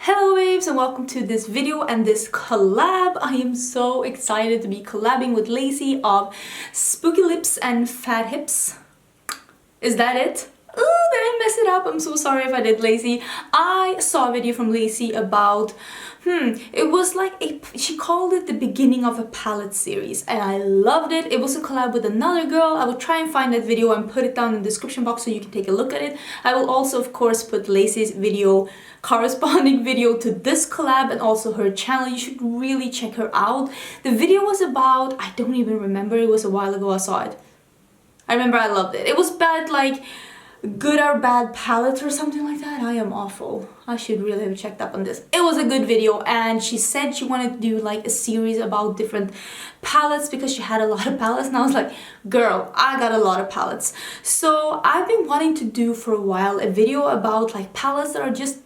Hello babes and welcome to this video and this collab. I am so excited to be collabing with Lacie of Spooky Lips and Fat Hips. Is that it? Ooh, did I mess it up? I'm so sorry if I did, Lacie. I saw a video from Lacie about, it was like she called it the beginning of a palette series and I loved it. It was a collab with another girl. I will try and find that video and put it down in the description box so you can take a look at it. I will also, of course, put Lacie's video, corresponding video to this collab, and also her channel. You should really check her out. The video was about, I don't even remember, it was a while ago I saw it. I remember I loved it. It was bad, like good or bad palettes or something like that. I am awful. I should really have checked up on this. It was a good video and she said she wanted to do like a series about different palettes because she had a lot of palettes, and I was like, girl, I got a lot of palettes. So I've been wanting to do for a while a video about like palettes that are just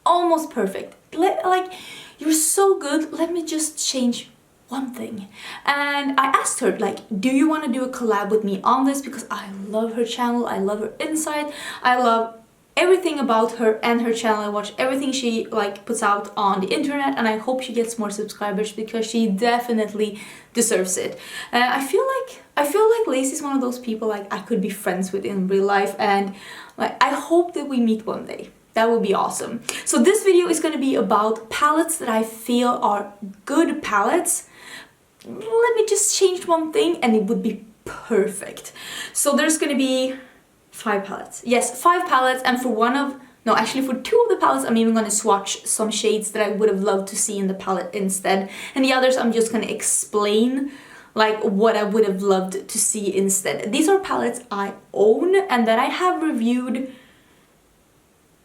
almost perfect. Like, you're so good, let me just change one thing. And I asked her, like, do you want to do a collab with me on this? Because I love her channel, I love her insight, I love everything about her and her channel. I watch everything she like puts out on the internet, and I hope she gets more subscribers because she definitely deserves it. I feel like Lacie's one of those people like I could be friends with in real life, and like I hope that we meet one day. That would be awesome. So this video is going to be about palettes that I feel are good palettes. Let me just change one thing and it would be perfect. So there's going to be 5 palettes. Yes, 5 palettes, and for for 2 of the palettes I'm even going to swatch some shades that I would have loved to see in the palette instead. And the others I'm just going to explain like what I would have loved to see instead. These are palettes I own and that I have reviewed.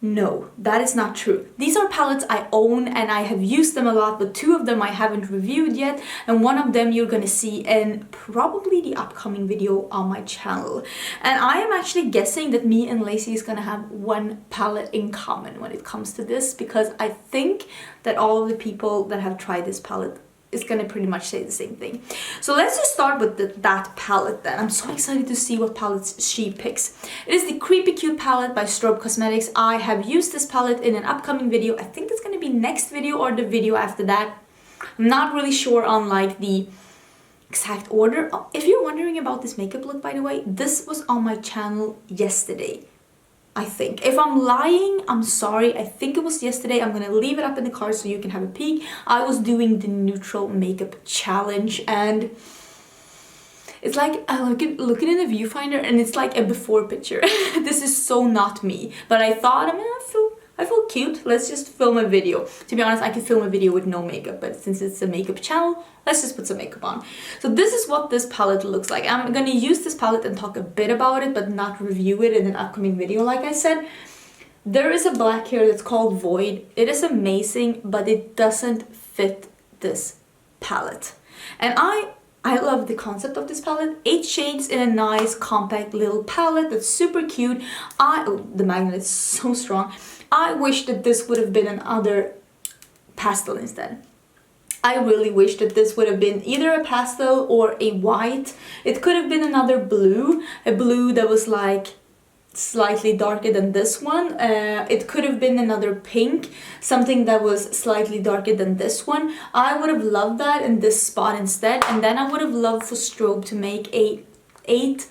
No, that is not true. These are palettes I own and I have used them a lot, but 2 of them I haven't reviewed yet, and one of them you're gonna see in probably the upcoming video on my channel. And I am actually guessing that me and Lacie is gonna have one palette in common when it comes to this, because I think that all of the people that have tried this palette is gonna pretty much say the same thing. So let's just start with that palette then. I'm so excited to see what palettes she picks. It is the Creepy Cute palette by Strobe Cosmetics. I have used this palette in an upcoming video. I think it's gonna be next video or the video after that. I'm not really sure on like the exact order. Oh, if you're wondering about this makeup look, by the way, this was on my channel yesterday. I think. If I'm lying, I'm sorry. I think it was yesterday. I'm gonna leave it up in the card so you can have a peek. I was doing the neutral makeup challenge and it's like, I look at it in the viewfinder and it's like a before picture. This is so not me. But I thought, I feel cute. Let's just film a video. To be honest, I could film a video with no makeup, but since it's a makeup channel, let's just put some makeup on. So this is what this palette looks like. I'm gonna use this palette and talk a bit about it, but not review it in an upcoming video, like I said. There is a black here that's called Void. It is amazing, but it doesn't fit this palette. And I love the concept of this palette. 8 shades in a nice compact little palette that's super cute. Oh, the magnet is so strong. I wish that this would have been another pastel instead. I really wish that this would have been either a pastel or a white. It could have been another blue, a blue that was like slightly darker than this one. It could have been another pink, something that was slightly darker than this one. I would have loved that in this spot instead, and then I would have loved for Strobe to make a 8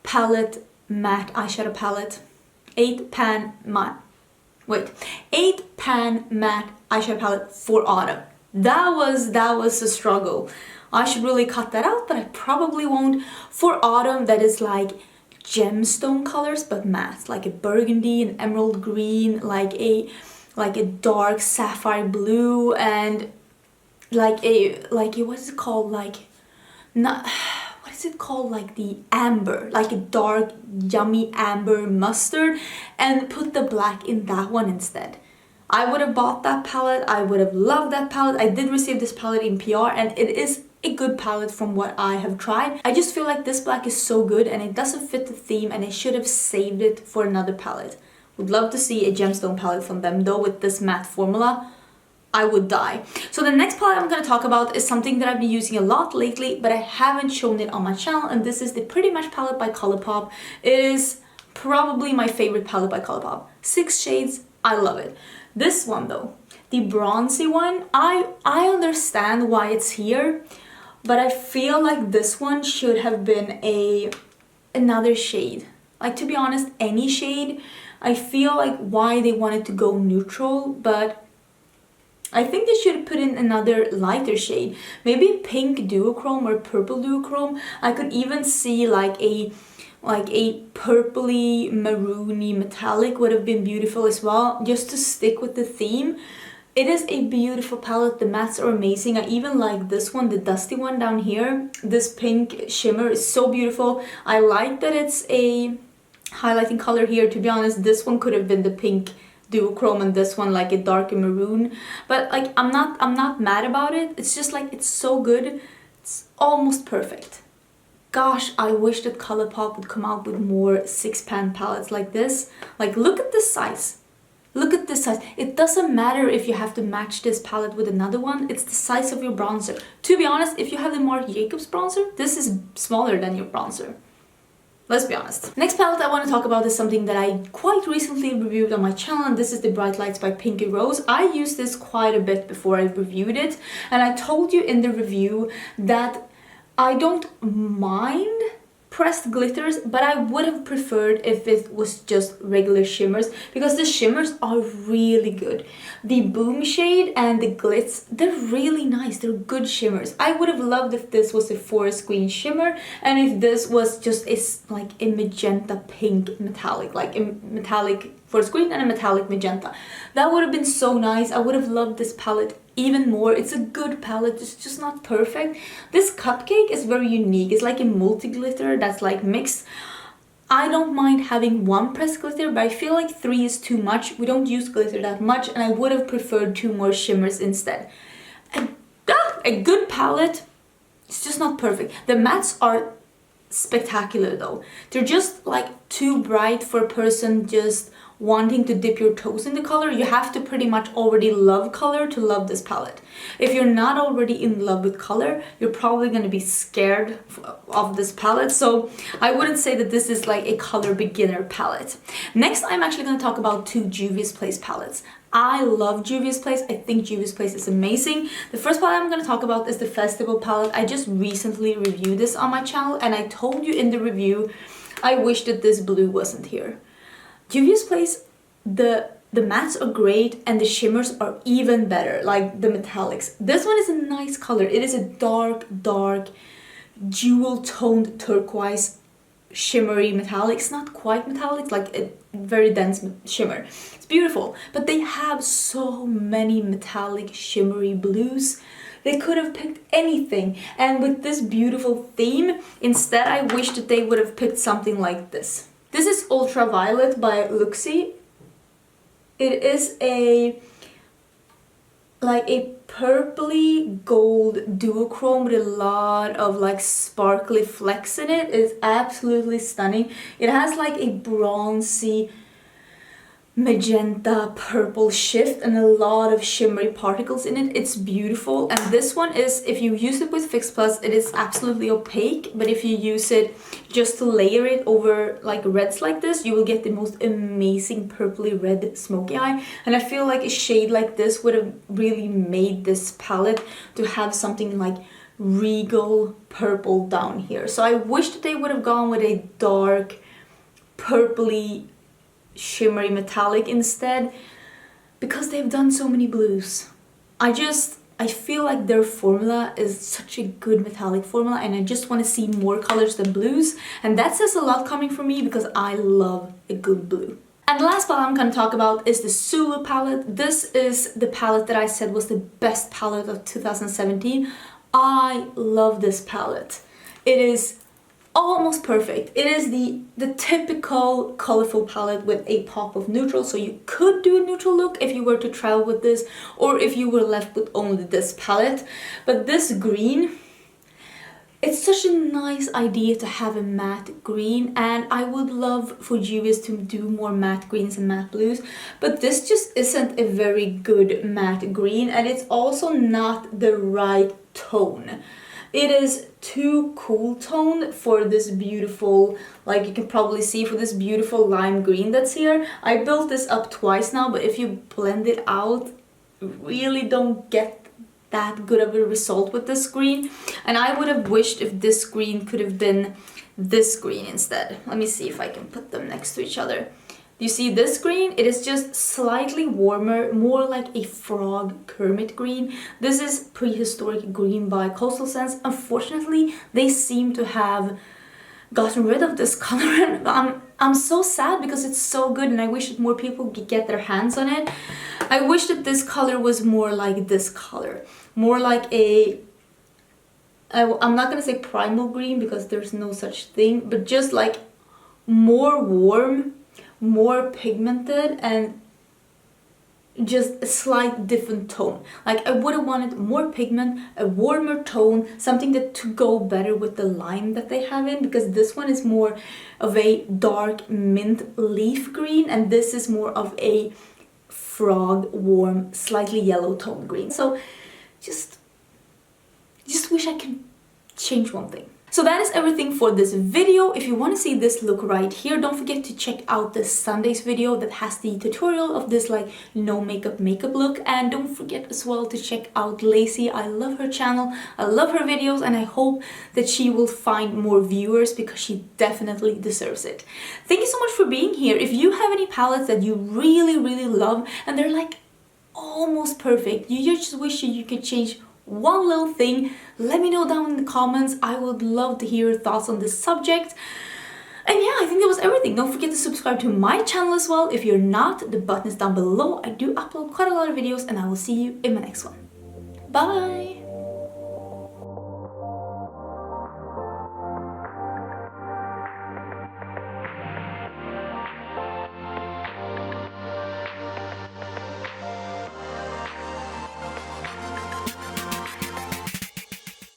palette matte eyeshadow palette, 8 pan matte eyeshadow palette for autumn. That was a struggle. I should really cut that out, but I probably won't. For autumn, that is like gemstone colors but matte, like a burgundy, an emerald green, like a dark sapphire blue, and like a what is it called, like not what is it called, like the amber, like a dark yummy amber mustard, and put the black in that one instead. I would have bought that palette. I would have loved that palette. I did receive this palette in PR and it is a good palette from what I have tried. I just feel like this black is so good and it doesn't fit the theme, and I should have saved it for another palette. Would love to see a gemstone palette from them though with this matte formula. I would die. So the next palette I'm going to talk about is something that I've been using a lot lately, but I haven't shown it on my channel, and this is the Pretty Match palette by Collab. It is probably my favorite palette by Collab. 6 shades. I love it. This one though, the bronzy one. I understand why it's here, but I feel like this one should have been another shade. Like, to be honest, any shade. I feel like why they wanted to go neutral, but I think they should put in another lighter shade. Maybe pink duochrome or purple duochrome. I could even see like a purpley maroony metallic would have been beautiful as well, just to stick with the theme. It is a beautiful palette. The mattes are amazing. I even like this one, the dusty one down here. This pink shimmer is so beautiful. I like that it's a highlighting color here. To be honest, this one could have been the pink duochrome and this one like a darker maroon, but like I'm not mad about it. It's just like it's so good. It's almost perfect. Gosh, I wish that Colourpop would come out with more 6-pan palettes like this. Like, look at this size. Look at this size. It doesn't matter if you have to match this palette with another one. It's the size of your bronzer. To be honest, if you have the Marc Jacobs bronzer, this is smaller than your bronzer. Let's be honest. Next palette I want to talk about is something that I quite recently reviewed on my channel, and this is the Bright Lights by Pinky Rose. I used this quite a bit before I reviewed it, and I told you in the review that I don't mind pressed glitters, but I would have preferred if it was just regular shimmers, because the shimmers are really good. The Boom shade and the Glitz, they're really nice. They're good shimmers. I would have loved if this was a forest green shimmer and if this was just like a magenta pink metallic, like a metallic forest green and a metallic magenta. That would have been so nice. I would have loved this palette even more. It's a good palette, it's just not perfect. This cupcake is very unique. It's like a multi-glitter that's like mixed. I don't mind having one pressed glitter, but I feel like 3 is too much. We don't use glitter that much, and I would have preferred 2 more shimmers instead. A good palette, it's just not perfect. The mattes are spectacular though. They're just like too bright for a person just wanting to dip your toes in the color. You have to pretty much already love color to love this palette. If you're not already in love with color, you're probably going to be scared of this palette. So I wouldn't say that this is like a color beginner palette. Next, I'm actually going to talk about 2 Juvia's Place palettes. I love Juvia's Place. I think Juvia's Place is amazing. The first palette I'm going to talk about is the Festival palette. I just recently reviewed this on my channel, and I told you in the review I wish that this blue wasn't here. Juvia's Place, the mattes are great and the shimmers are even better, like the metallics. This one is a nice color. It is a dark jewel toned turquoise shimmery metallic. It's not quite metallic, it's like a very dense shimmer. It's beautiful, but they have so many metallic shimmery blues. They could have picked anything, and with this beautiful theme, instead I wish that they would have picked something like this. This is Ultraviolet by Lacie. It is like a purpley gold duochrome with a lot of like sparkly flecks in it. It's absolutely stunning. It has like a bronzy magenta purple shift and a lot of shimmery particles in it. It's beautiful, and this one is, if you use it with Fix Plus, it is absolutely opaque, but if you use it just to layer it over like reds like this, you will get the most amazing purpley red smoky eye. And I feel like a shade like this would have really made this palette to have something like regal purple down here. So I wish that they would have gone with a dark purpley shimmery metallic instead, because they've done so many blues. I feel like their formula is such a good metallic formula, and I just want to see more colors than blues, and that says a lot coming from me because I love a good blue. And the last palette I'm going to talk about is the Zulu palette. This is the palette that I said was the best palette of 2017. I love this palette. It is almost perfect. It is the typical colorful palette with a pop of neutral, so you could do a neutral look if you were to travel with this, or if you were left with only this palette. But this green, it's such a nice idea to have a matte green, and I would love for Juvia's to do more matte greens and matte blues, but this just isn't a very good matte green, and it's also not the right tone. It is too cool tone for this beautiful, like you can probably see, for this beautiful lime green that's here. I built this up twice now, but if you blend it out, really don't get that good of a result with this green, and I would have wished if this green could have been this green instead. Let me see if I can put them next to each other. You see this green? It is just slightly warmer, more like a frog Kermit green. This is prehistoric green by Coastal Scents. Unfortunately, they seem to have gotten rid of this color, and I'm so sad because it's so good and I wish that more people could get their hands on it. I wish that this color was more like this color, more like a, I'm not gonna say primal green because there's no such thing, but just like more warm, more pigmented, and just a slight different tone. Like I would have wanted more pigment, a warmer tone, something that to go better with the lime that they have in, because this one is more of a dark mint leaf green and this is more of a frog warm, slightly yellow tone green. So just wish I could change one thing. So that is everything for this video. If you want to see this look right here, don't forget to check out the Sunday's video that has the tutorial of this like no makeup look. And don't forget as well to check out Lacie. I love her channel, I love her videos, and I hope that she will find more viewers because she definitely deserves it. Thank you so much for being here. If you have any palettes that you really love and they're like almost perfect, you just wish you could change one little thing, let me know down in the comments. I would love to hear your thoughts on this subject. And yeah, I think that was everything. Don't forget to subscribe to my channel as well. If you're not, the button is down below. I do upload quite a lot of videos and I will see you in my next one. Bye!